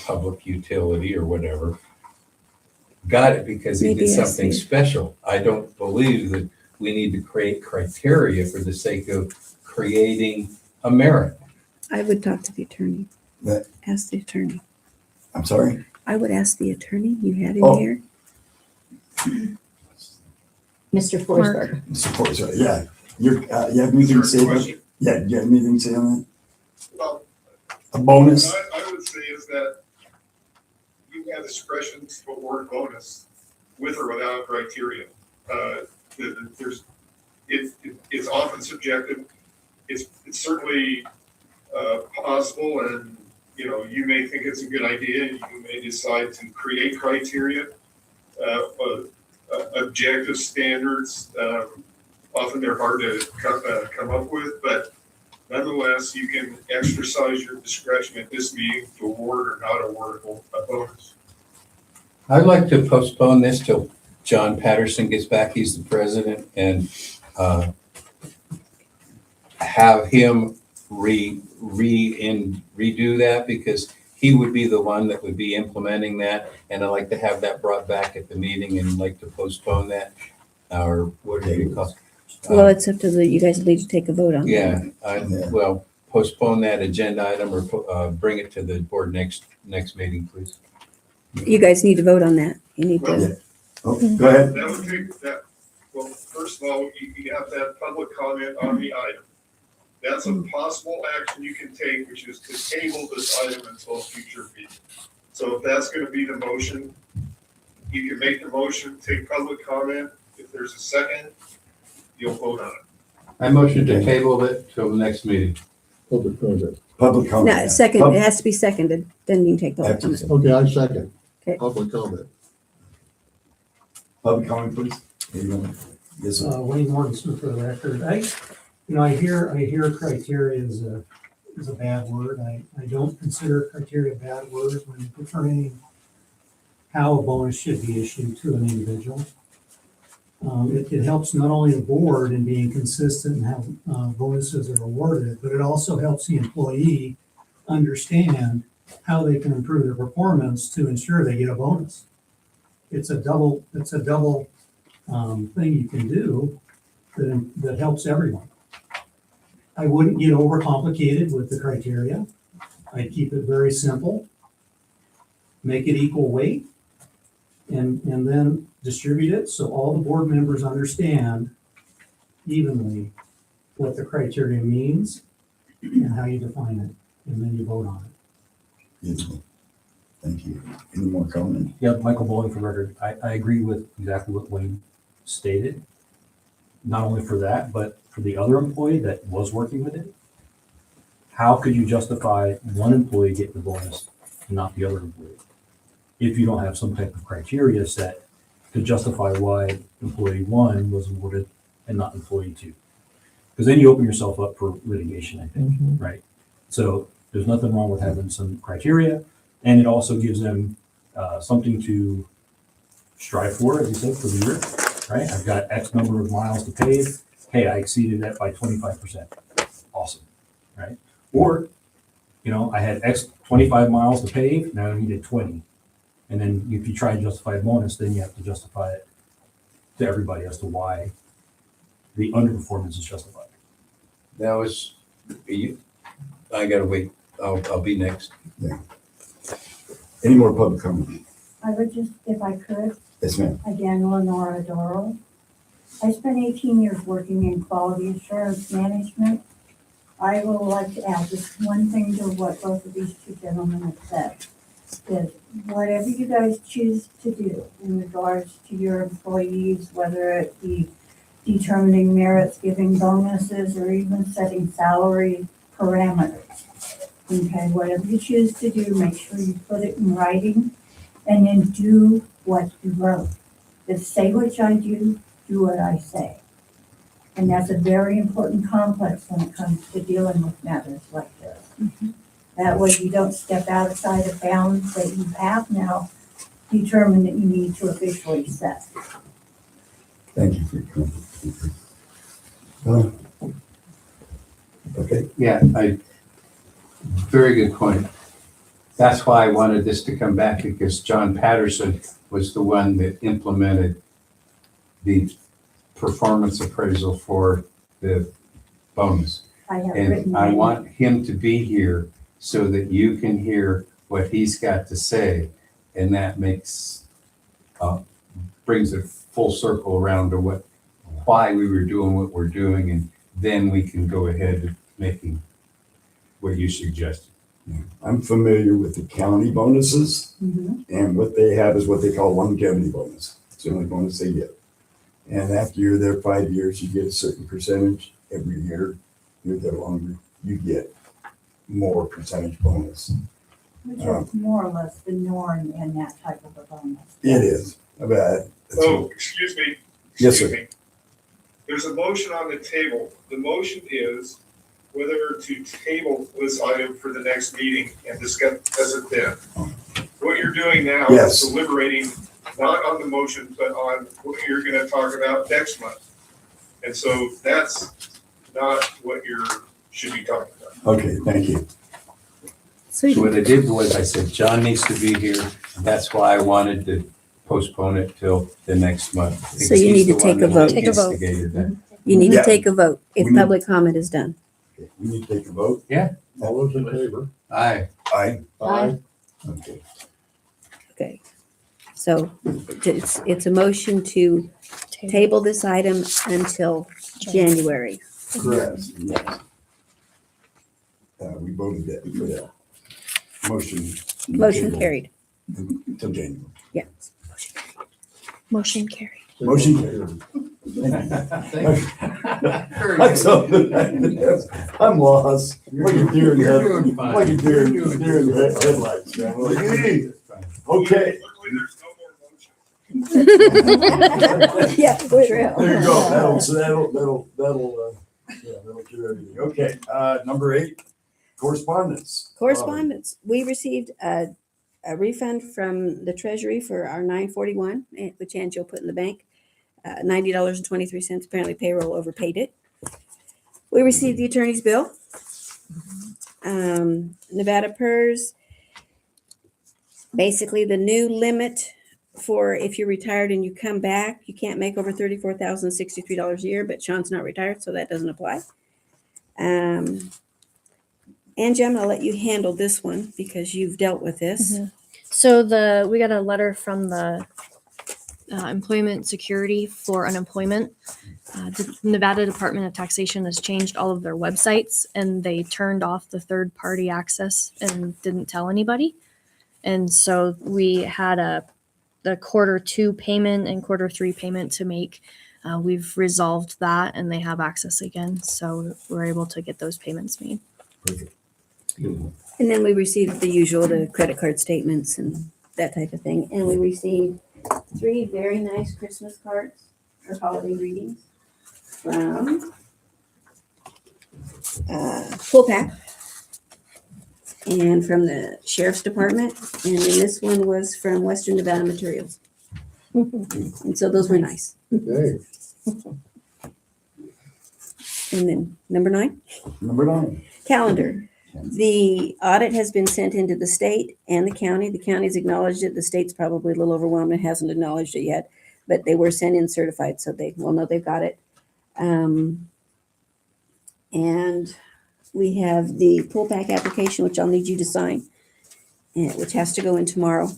public utility or whatever, got it because he Maybe did I something see. special. I don't believe that we need to create criteria for the sake of creating a merit. I would talk to the attorney. That- Ask the attorney. I'm sorry? I would ask the attorney. You had him Oh. here. Mr. Forsberg. Support, sorry, yeah. You have anything to say about, Question? yeah, you have anything to say on that? Well, A bonus? what I would say is that you have discretion to award bonus with or without criteria. It's often subjective. It's certainly possible, and you may think it's a good idea. You may decide to create criteria, objective standards. Often they're hard to come up with, but nonetheless, you can exercise your discretion at this meeting to award or not award a bonus. I'd like to postpone this till John Patterson gets back, he's the president, and have him redo that, because he would be the one that would be implementing that, and I'd like to have that brought back at the meeting and like to postpone that, or what do you call it? Well, it's up to you guys need to take a vote on that. Yeah, well, postpone that agenda item or bring it to the board next meeting, please. You guys need to vote on that. You need Well, to, Oh, go ahead. That would take that, well, first of all, you have to have public comment on the item. That's a possible action you can take, which is to table this item until a future meeting. So if that's gonna be the motion, you can make the motion, take public comment. If there's a second, you'll vote on it. I motion to table it till the next meeting. Public comment. Public comment. no, second, it has to be seconded, then you can take the vote on it. Okay, I second. Okay. Public comment. Public comment, please. There you go. Yes, sir. Wayne Mortensen for the record. I hear criteria is a bad word. I don't consider criteria a bad word when determining how a bonus should be issued to an individual. It helps not only the board in being consistent and how bonuses are awarded, but it also helps the employee understand how they can improve their performance to ensure they get a bonus. It's a double thing you can do that helps everyone. I wouldn't get overcomplicated with the criteria. I'd keep it very simple, make it equal weight, and then distribute it so all the board members understand evenly what the criteria means and how you define it, and then you vote on it. Beautiful. Thank you. Any more comment? Yeah, Michael Bowling for record. I agree with exactly what Wayne stated. Not only for that, but for the other employee that was working with it. How could you justify one employee getting the bonus and not the other employee? If you don't have some type of criteria set to justify why employee one was awarded and not employee two. Because then you open yourself up for litigation, I think, right? So there's nothing wrong with having some criteria. And it also gives them something to strive for, as you said, for the year, right? I've got X number of miles to pave. Hey, I exceeded that by 25%. Awesome, right? Or, I had X 25 miles to pave, now I needed 20. And then if you try and justify a bonus, then you have to justify it to everybody as to why the underperformance is justified. That was, I gotta wait. I'll be next. Any more public comment? I would just, if I could, Yes, ma'am. again, Lenora Doro. I spent 18 years working in quality assurance management. I would like to add just one thing to what both of these two gentlemen have said. Is whatever you guys choose to do in regards to your employees, whether it be determining merits, giving bonuses, or even setting salary parameters. Okay, whatever you choose to do, make sure you put it in writing and then do what you wrote. Just say what I do what I say. And that's a very important complex when it comes to dealing with matters like this. That way you don't step outside of bounds that you have now determined that you need to officially set. Thank you for your comment. Okay. Yeah, very good point. That's why I wanted this to come back, because John Patterson was the one that implemented the performance appraisal for the bonus. I have And written. I that. want him to be here so that you can hear what he's got to say. And that brings it full circle around to why we were doing what we're doing. And then we can go ahead and making what you suggested. I'm familiar with the county bonuses, Mhm. and what they have is what they call longevity bonus. It's the only bonus they get. And after you're there 5 years, you get a certain percentage. Every year you're there longer, you get more percentage bonus. Which is more or less the norm in that type of a bonus. It is. Oh, excuse me. Yes, sir. Excuse me. There's a motion on the table. The motion is whether to table this item for the next meeting and discuss it then. What you're doing now Yes. is deliberating, not on the motion, but on what you're gonna talk about next month. And so that's not what should be talking about. Okay, thank you. So what I did was I said, John needs to be here. That's why I wanted to postpone it till the next month. So you need to take a vote. Take a vote. Instigated that. You need Yeah. to take a vote if We need- public comment is done. Okay, we need to take a vote. All those in favor? Aye. Aye. Aye. Okay. Okay. So it's a motion to table this item until January. Correct. Yes. We voted that for that. Motion. Motion carried. Till January. Yeah. Motion carried. Motion carried. I'm lost. Like a deer in You're the doing fine. like a deer You're doing in the headlights, man. Like, hey. Okay. Luckily, there's no more motion. Yeah, There you go. That'll cure everything. Okay, number 8, correspondence. Correspondence. We received a refund from the treasury for our 941, which Angela put in the bank. $90.23. Apparently payroll overpaid it. We received the attorney's bill. Nevada PERS. Basically, the new limit for if you're retired and you come back, you can't make over $34,063 a year, but Sean's not retired, so that doesn't apply. Angie, I'm gonna let you handle this one because you've dealt with this. So we got a letter from the Employment Security for Unemployment. The Nevada Department of Taxation has changed all of their websites and they turned off the third-party access and didn't tell anybody. And so we had the Q2 payment and Q3 payment to make. We've resolved that and they have access again. So we're able to get those payments made. And then we received the usual, the credit card statements and that type of thing. And we received 3 very nice Christmas cards or holiday greetings from Full Pack and from the Sheriff's Department. And then this one was from Western Nevada Materials. And so those were nice. Okay. And then number 9. Number 9. Calendar. The audit has been sent into the state and the county. The county's acknowledged it. The state's probably a little overwhelmed and hasn't acknowledged it yet, but they were sent in certified, so they will know they've got it. And we have the pull back application, which I'll need you to sign, and which has to go in tomorrow.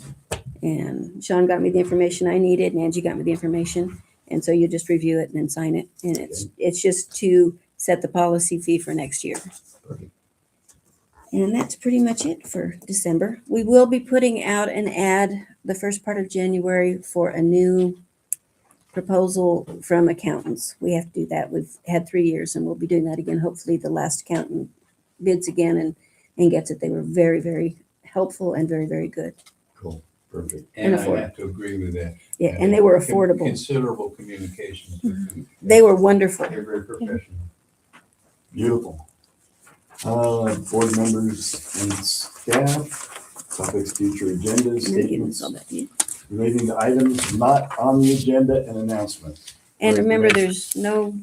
And Sean got me the information I needed, and Angie got me the information, and so you just review it and then sign it. And it's just to set the policy fee for next year. And that's pretty much it for December. We will be putting out an ad the first part of January for a new proposal from accountants. We have to do that. We've had 3 years and we'll be doing that again. Hopefully the last accountant bids again and gets it. They were very, very helpful and very, very good. Cool. Perfect. And I affordable. have to agree with that. Yeah, and they were Con- affordable. Considerable communication. They were wonderful. They're very professional. Beautiful. Board members and staff, topics, future agendas, And then you statements saw that, yeah. relating to items not on the agenda and announcements. And remember, there's no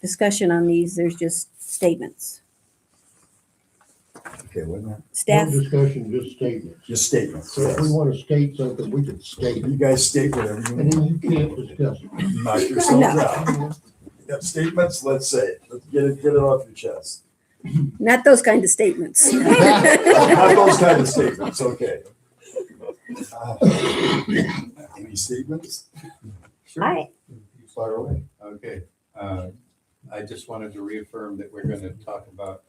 discussion on these. There's just statements. Okay, what now? Staff, No discussion, just statements. Just statements. So if we Yes. want to state something, we can state it. You guys state whatever you And then want. you can't discuss it. Knock yourselves out. You got statements, let's say it. Let's get it off your chest. not those kind of statements. Not those kind of statements, okay. Any statements? Hi. Fire away. Okay, I just wanted to reaffirm that we're gonna talk about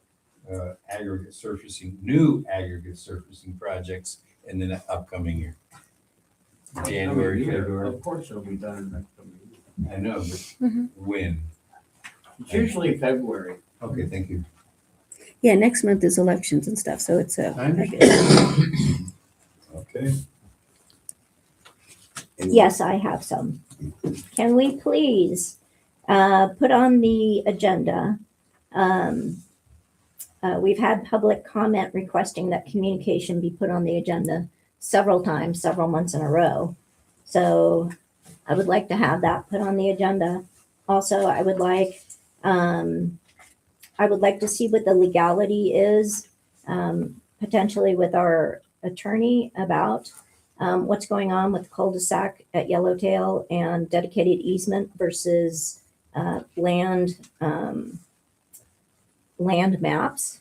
aggregate surfacing, new aggregate surfacing projects in the upcoming year. January, February, Of course it'll be done next coming year. I know, but Mhm. when? It's usually February. Okay, thank you. Yeah, next month is elections and stuff, so it's I a. understand. Okay. Yes, I have some. Can we please put on the agenda? We've had public comment requesting that communication be put on the agenda several times, several months in a row. So I would like to have that put on the agenda. Also, I would like to see what the legality is, potentially with our attorney about what's going on with cul-de-sac at Yellowtail and dedicated easement versus land maps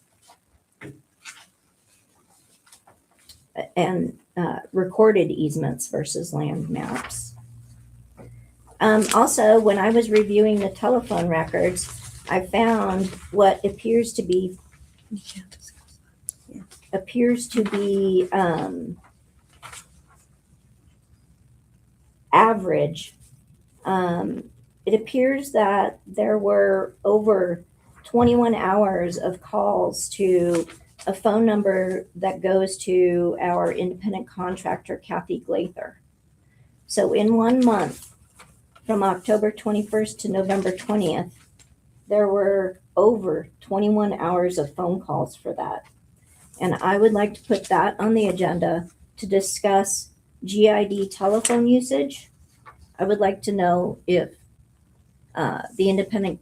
and recorded easements versus land maps. Also, when I was reviewing the telephone records, I found what appears to be average. It appears that there were over 21 hours of calls to a phone number that goes to our independent contractor, Kathy Glather. So in 1 month, from October 21st to November 20th, there were over 21 hours of phone calls for that. And I would like to put that on the agenda to discuss GID telephone usage. I would like to know if the independent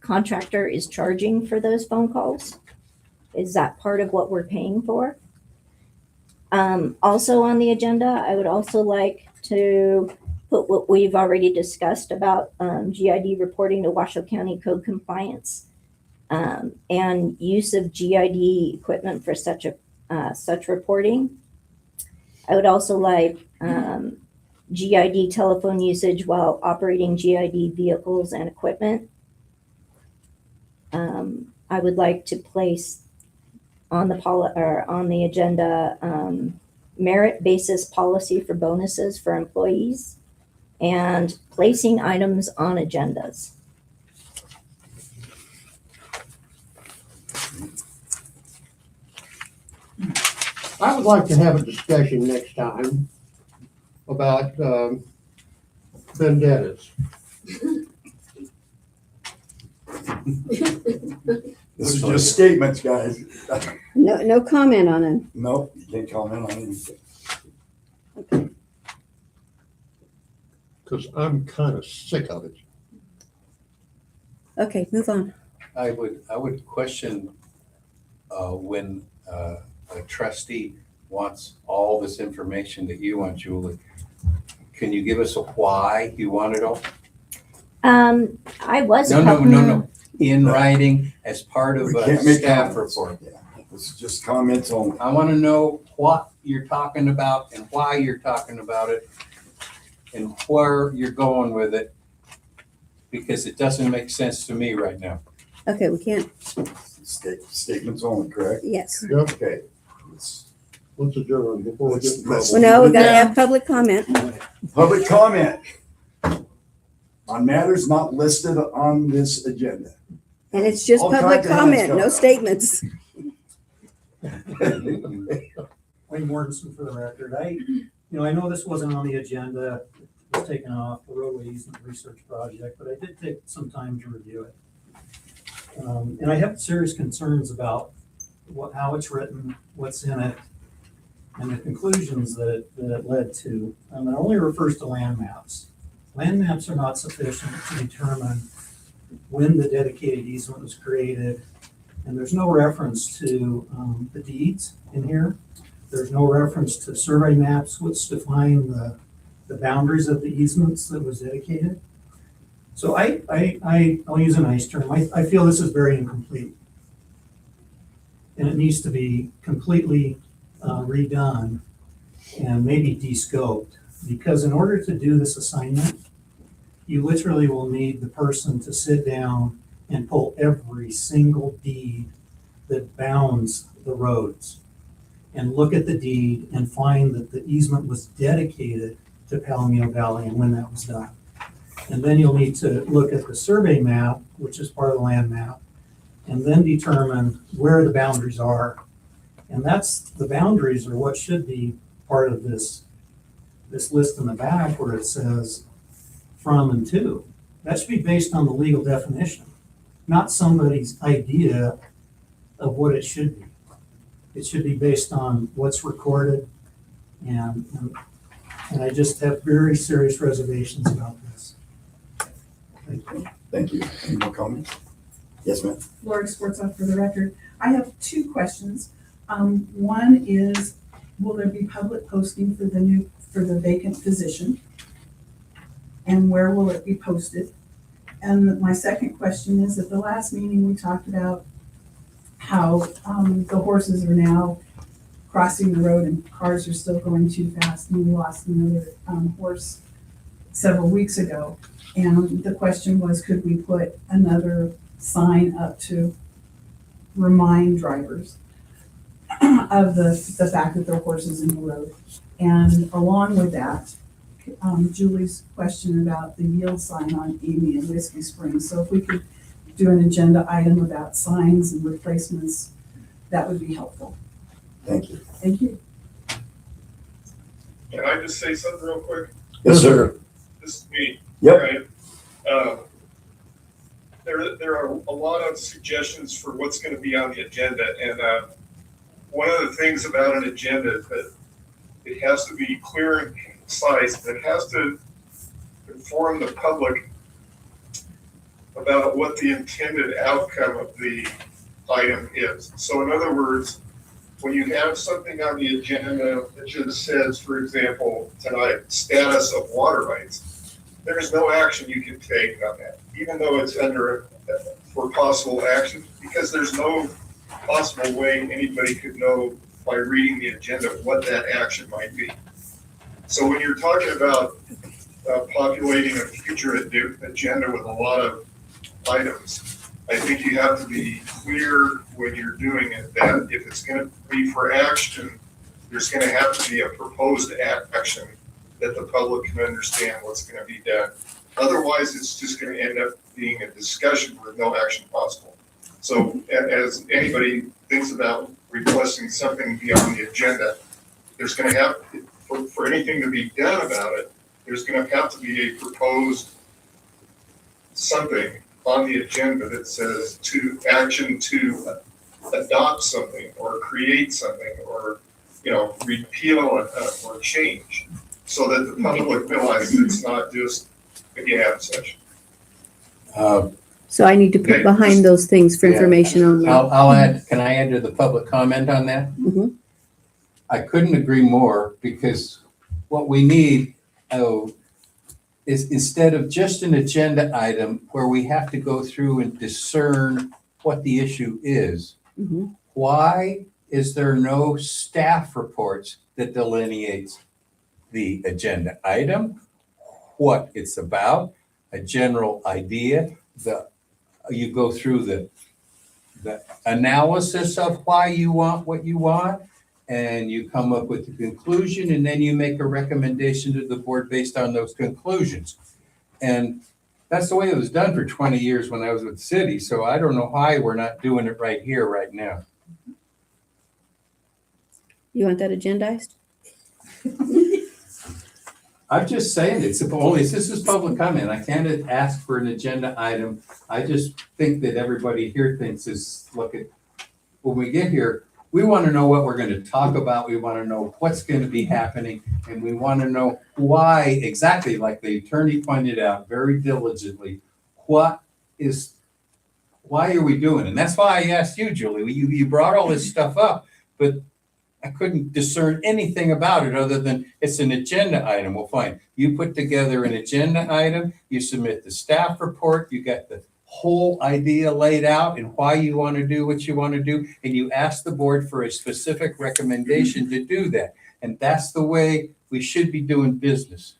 contractor is charging for those phone calls. Is that part of what we're paying for? Also on the agenda, I would also like to put what we've already discussed about GID reporting to Washoe County Code compliance and use of GID equipment for such reporting. I would also like GID telephone usage while operating GID vehicles and equipment. I would like to place on the agenda merit basis policy for bonuses for employees and placing items on agendas. I would like to have a discussion next time about vendettas. This is just statements, guys. No comment on it. Nope, you can't comment on anything. Because I'm kind of sick of it. Okay, move on. I would question when a trustee wants all this information that you want, Julie. Can you give us a why you want it all? I was. No. In writing as part of We a can't make staff comments. report. Yeah, this is just comments only. I want to know what you're talking about and why you're talking about it and where you're going with it, because it doesn't make sense to me right now. Okay, we can't, Statements only, correct? yes. Okay. Let's adjourn before we get in trouble. Well, no, we gotta have public comment. Public comment on matters not listed on this agenda. And it's just All public kinds of hands comment, going no up. statements. Wayne Mortensen for the record. I know this wasn't on the agenda. It was taken off the roadway easement research project, but I did take some time to review it. And I have serious concerns about how it's written, what's in it, and the conclusions that it led to. It only refers to land maps. Land maps are not sufficient to determine when the dedicated easement was created. And there's no reference to the deeds in here. There's no reference to survey maps which define the boundaries of the easements that was dedicated. So I'll use a nice term. I feel this is very incomplete. And it needs to be completely redone and maybe de-scoped. Because in order to do this assignment, you literally will need the person to sit down and pull every single deed that bounds the roads and look at the deed and find that the easement was dedicated to Palomino Valley and when that was done. And then you'll need to look at the survey map, which is part of the land map, and then determine where the boundaries are. And the boundaries are what should be part of this list in the back where it says from and to. That should be based on the legal definition, not somebody's idea of what it should be. It should be based on what's recorded, and I just have very serious reservations about this. Thank you. Any more comments? Yes, ma'am. Lori Sportsoff for the record. I have two questions. One is, will there be public posting for the vacant position? And where will it be posted? And my second question is, at the last meeting, we talked about how the horses are now crossing the road and cars are still going too fast, and we lost another horse several weeks ago. And the question was, could we put another sign up to remind drivers of the fact that there are horses in the road? And along with that, Julie's question about the yield sign on Amy and Whiskey Springs. So if we could do an agenda item about signs and replacements, that would be helpful. Thank you. Thank you. Can I just say something real quick? Yes, sir. This is me. Yep. All right. There are a lot of suggestions for what's going to be on the agenda, and one of the things about an agenda is that it has to be clear and concise. It has to inform the public about what the intended outcome of the item is. So in other words, when you have something on the agenda that just says, for example, tonight, status of water rights, there's no action you can take on that, even though it's under for possible action, because there's no possible way anybody could know by reading the agenda what that action might be. So when you're talking about populating a future agenda with a lot of items, I think you have to be clear when you're doing it that if it's going to be for action, there's going to have to be a proposed action that the public can understand what's going to be done. Otherwise, it's just going to end up being a discussion with no action possible. So as anybody thinks about requesting something beyond the agenda, there's going to have, for anything to be done about it, there's going to have to be a proposed something on the agenda that says to action to adopt something or create something or, repeal or change, so that the public realizes it's not just a gab session. So I need to put behind those things for Yeah. information only. I'll add, can I add to the public comment on that? Mhm. I couldn't agree more, because what we need, is instead of just an agenda item where we have to go through and discern what the issue is, Mhm. why is there no staff reports that delineates the agenda item, what it's about, a general idea, you go through the analysis of why you want what you want, and you come up with the conclusion, and then you make a recommendation to the board based on those conclusions. And that's the way it was done for 20 years when I was with the city, so I don't know why we're not doing it right here, right now. You want that agendized? I'm just saying, this is public comment, I can't ask for an agenda item. I just think that everybody here thinks when we get here, we want to know what we're going to talk about, we want to know what's going to be happening, and we want to know why, exactly like the attorney pointed out very diligently, why are we doing it? And that's why I asked you, Julie, you brought all this stuff up, but I couldn't discern anything about it other than it's an agenda item. Well, fine. You put together an agenda item, you submit the staff report, you got the whole idea laid out and why you want to do what you want to do, and you ask the board for a specific recommendation to do that. And that's the way we should be doing business.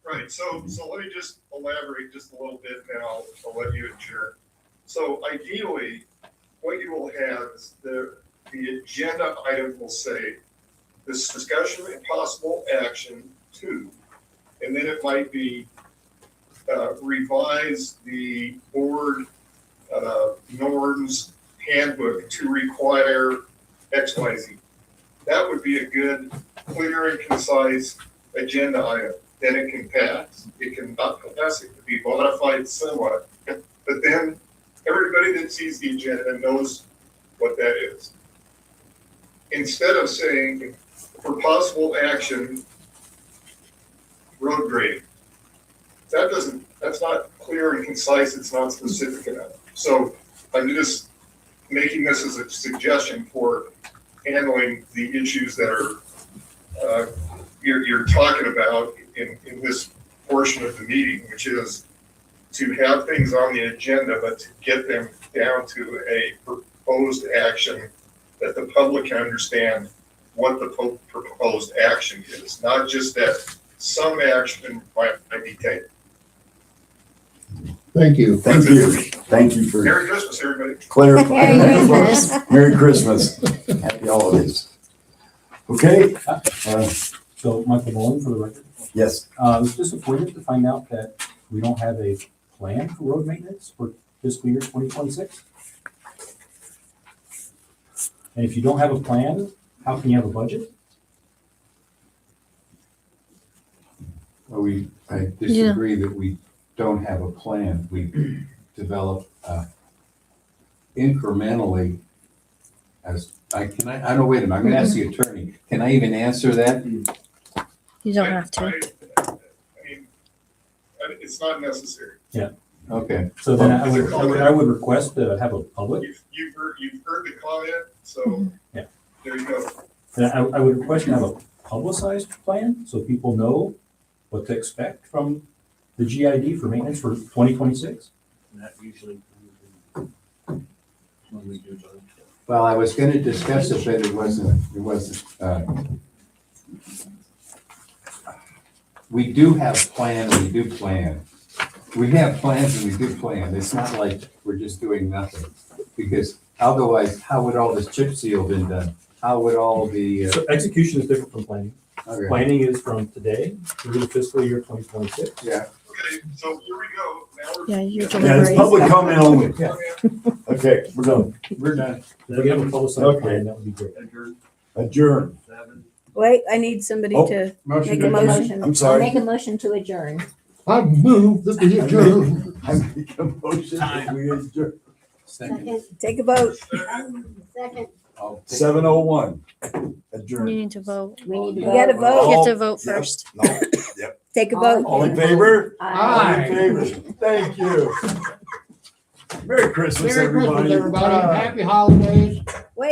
Right, so let me just elaborate just a little bit, and I'll let you adjourn. So ideally, what you will have is the agenda item will say, this discussion and possible action to, and then it might be revise the board norms handbook to require XYZ. That would be a good, clear and concise agenda item. Then it can pass. It can not pass, it could be modified somewhat. But then everybody that sees the agenda knows what that is. Instead of saying, for possible action, road grading. That's not clear and concise, it's not specific enough. So I'm just making this as a suggestion for handling the issues that are you're talking about in this portion of the meeting, which is to have things on the agenda, but to get them down to a proposed action that the public can understand what the proposed action is, not just that some action might be taken. Thank you. Thank you. Thank you for Merry Christmas, everybody. clarifying. Merry Christmas. Merry Christmas. Happy holidays. Okay, So Michael Bowen for the record. yes. I was disappointed to find out that we don't have a plan for road maintenance for fiscal year 2026. And if you don't have a plan, how can you have a budget? I disagree that we don't have a plan. We develop incrementally I don't, wait a minute, I'm gonna ask the attorney. Can I even answer that? You don't have to. I mean, it's not necessary. Okay. So then I would request to have a public, You've heard the comment, so Yeah. there you go. and I would request to have a publicized plan so people know what to expect from the GID for maintenance for 2026. And that usually when we do those. Well, I was gonna discuss it, but it wasn't, we do have plan and we do plan. We have plans and we do plan. It's not like we're just doing nothing. Because otherwise, how would all this chip seal been done? How would all the, So execution is different from planning. okay, Planning is from today through the fiscal year 2026. yeah. Okay, so here we go. Now we're. Yeah, you're Yeah, it's deliberating. public comment only. Yeah. Okay, we're done. We're done. If we have a publicized Okay. plan, that would be great. Adjourn. Wait, I need somebody Oh. to Motion make to a adjourn. motion. I'm sorry. I'll make a motion to adjourn. I move that we adjourn. I make a motion that we adjourn. Second. Take a vote. Second. I'll take- 7:01. You Adjourn. need to vote. We need to You vote. gotta vote. You have to vote Yep. first. No, yep. Take a vote. All in favor? Aye. All in favor. Thank you. Merry Christmas, Merry everybody. Christmas, everybody. Happy holidays.